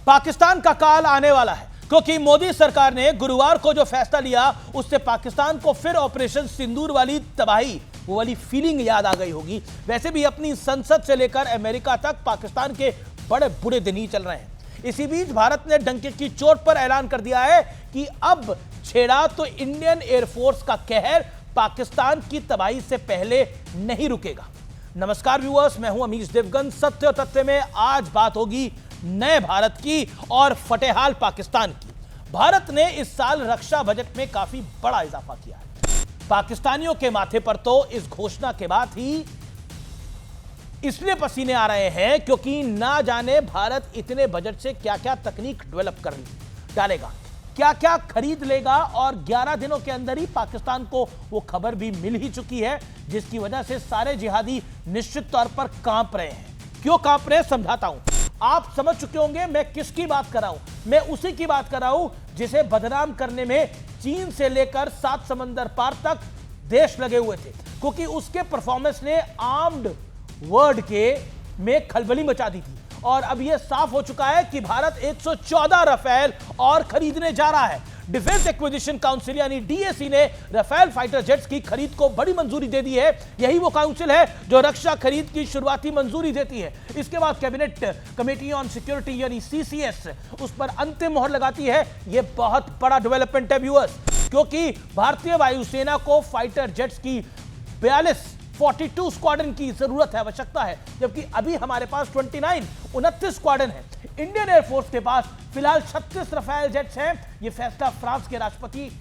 पाकिस्तान का काल आने वाला है, क्योंकि मोदी सरकार ने गुरुवार को जो फैसला लिया उससे पाकिस्तान को फिर ऑपरेशन सिंदूर वाली तबाही, वो वाली फीलिंग याद आ गई होगी। वैसे भी अपनी संसद से लेकर अमेरिका तक पाकिस्तान के बड़े बुरे दिन ही चल रहे हैं। इसी बीच भारत ने डंके की चोट पर ऐलान कर दिया है कि अब छेड़ा तो इंडियन एयरफोर्स का कहर पाकिस्तान की तबाही से पहले नहीं रुकेगा। नमस्कार व्यूअर्स, मैं हूं अमीश देवगन। सत्य और तथ्य में आज बात होगी नए भारत की और फटेहाल पाकिस्तान की। भारत ने इस साल रक्षा बजट में काफी बड़ा इजाफा किया है। पाकिस्तानियों के माथे पर तो इस घोषणा के बाद ही इसलिए पसीने आ रहे हैं क्योंकि ना जाने भारत इतने बजट से क्या क्या तकनीक डेवलप कर डालेगा, क्या क्या खरीद लेगा। और 11 दिनों के अंदर ही पाकिस्तान को वो खबर भी मिल ही चुकी है, जिसकी वजह से सारे जिहादी निश्चित तौर पर कांप रहे हैं। क्यों कांप रहे हैं समझाता हूं। आप समझ चुके होंगे मैं किसकी बात कर रहा हूं। मैं उसी की बात कर रहा हूं जिसे बदनाम करने में चीन से लेकर 7 समंदर पार तक देश लगे हुए थे, क्योंकि उसके परफॉर्मेंस ने आर्म्ड वर्ल्ड के में खलबली मचा दी थी। और अब यह साफ हो चुका है कि भारत 114 राफेल और खरीदने जा रहा है। डिफेंस एक्विजिशन काउंसिल यानी डीएसी ने राफेल फाइटर जेट्स की खरीद को बड़ी मंजूरी दे दी है। यही वो काउंसिल है जो रक्षा खरीद की शुरुआती मंजूरी देती है। इसके बाद कैबिनेट कमेटी ऑन सिक्योरिटी यानी सीसीएस उस पर अंतिम मोहर लगाती है। यह बहुत बड़ा डेवलपमेंट है व्यूअर्स, क्योंकि भारतीय वायुसेना को फाइटर जेट्स की 42 स्क्वाड्रन की जरूरत है, आवश्यकता है, जबकि अभी हमारे पास 29 स्क्वाड्रन है। इंडियन एयरफोर्स के पास फिलहाल 36 राफेल जेट्स हैं। यह फैसला फ्रांस के राष्ट्रपति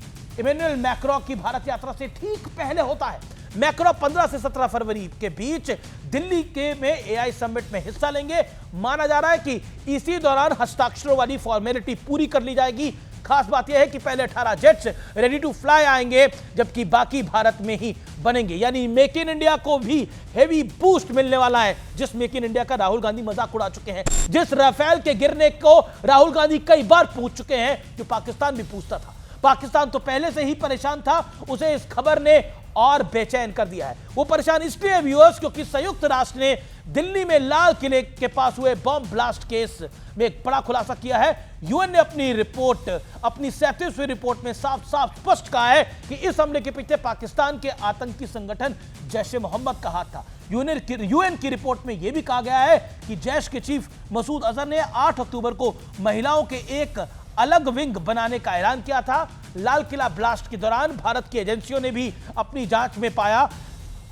इमैनुअल मैक्रों की भारत यात्रा से ठीक पहले होता है। मैक्रो 15 से 17 फरवरी के बीच दिल्ली के में एआई समिट में हिस्सा लेंगे। माना जा रहा है कि इसी दौरान हस्ताक्षरों वाली फॉर्मेलिटी पूरी कर ली जाएगी। खास बात यह है कि पहले 18 जेट्स रेडी टू फ्लाई आएंगे, जबकि बाकी भारत में ही बनेंगे। यानी मेक इन इंडिया को भी हेवी बूस्ट मिलने वाला है, जिस मेक इन इंडिया का राहुल गांधी मजाक उड़ा चुके हैं, जिस राफेल के गिरने को राहुल गांधी कई बार पूछ चुके हैं, जो पाकिस्तान भी पूछता था। पाकिस्तान तो पहले से ही परेशान था, उसे इस खबर ने और बेचैन कर दिया है। वो परेशान इसलिए व्यूअर्स क्योंकि संयुक्त राष्ट्र ने दिल्ली में लाल किले के पास हुए बॉम्ब ब्लास्ट केस में एक बड़ा खुलासा किया है। यूएन ने अपनी रिपोर्ट, अपनी 37वीं रिपोर्ट में साफ साफ स्पष्ट कहा है कि इस हमले के पीछे पाकिस्तान के आतंकी संगठन जैश-ए-मोहम्मद का हाथ था। यूएन की रिपोर्ट में यह भी कहा गया है कि जैश के चीफ मसूद अजहर ने 8 अक्टूबर को महिलाओं के एक अलग विंग बनाने का ऐलान किया था। लाल किला ब्लास्ट के दौरान भारत की एजेंसियों ने भी अपनी जांच में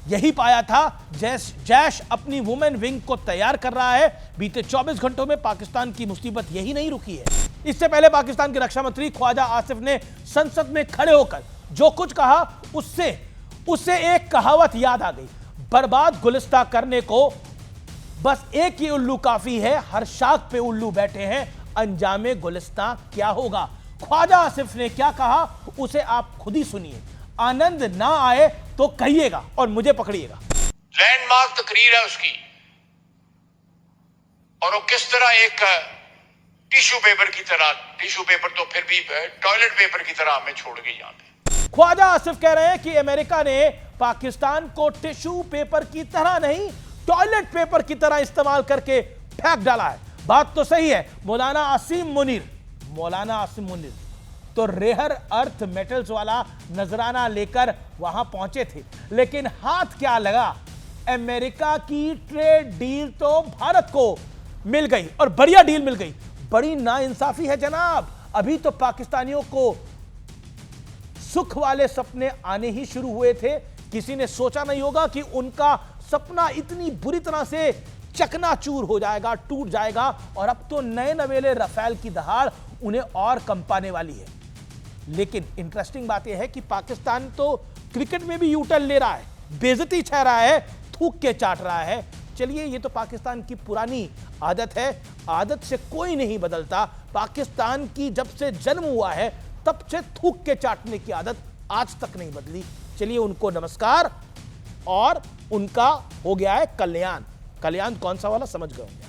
यही पाया था, जैश अपनी वुमेन विंग को तैयार कर रहा है। बीते 24 घंटों में पाकिस्तान की मुसीबत यही नहीं रुकी है। इससे पहले पाकिस्तान के रक्षा मंत्री ख्वाजा आसिफ ने संसद में खड़े होकर जो कुछ कहा, उससे एक कहावत याद आ गई, बर्बाद गुलिस्ता करने को बस एक ही उल्लू काफी है, हर शाख पे उल्लू बैठे हैं, अंजामे गुलिस्ता क्या होगा। ख्वाजा आसिफ ने क्या कहा उसे आप खुद ही सुनिए। आनंद ना आए तो कहिएगा और मुझे पकड़िएगा। लैंडमार्क तकरीर है उसकी, और वो किस तरह एक टिश्यू पेपर की तरह, टिश्यू पेपर तो फिर भी टॉयलेट पेपर की तरह हमें छोड़ गई यहां पे। ख्वाजा आसिफ कह रहे हैं कि अमेरिका ने पाकिस्तान को टिश्यू पेपर की तरह नहीं, टॉयलेट पेपर की तरह इस्तेमाल करके फेंक डाला है। बात तो सही है। मौलाना आसिम मुनीर तो रेयर अर्थ मेटल्स वाला नजराना लेकर वहां पहुंचे थे, लेकिन हाथ क्या लगा, अमेरिका की ट्रेड डील तो भारत को मिल गई और बढ़िया डील मिल गई। बड़ी नाइंसाफी है जनाब। अभी तो पाकिस्तानियों को सुख वाले सपने आने ही शुरू हुए थे। किसी ने सोचा नहीं होगा कि उनका सपना इतनी बुरी तरह से चकनाचूर हो जाएगा, टूट जाएगा। और अब तो नए नवेले राफेल की दहाड़ उन्हें और कंपाने वाली है। लेकिन इंटरेस्टिंग बात यह है कि पाकिस्तान तो क्रिकेट में भी यूटर्न ले रहा है, बेइज्जती छह रहा है, थूक के चाट रहा है। चलिए, ये तो पाकिस्तान की पुरानी आदत है, आदत से कोई नहीं बदलता। पाकिस्तान की जब से जन्म हुआ है तब से थूक के चाटने की आदत आज तक नहीं बदली। चलिए, उनको नमस्कार। और उनका हो गया है कल्याण। कल्याण कौन सा वाला समझ गए होंगे।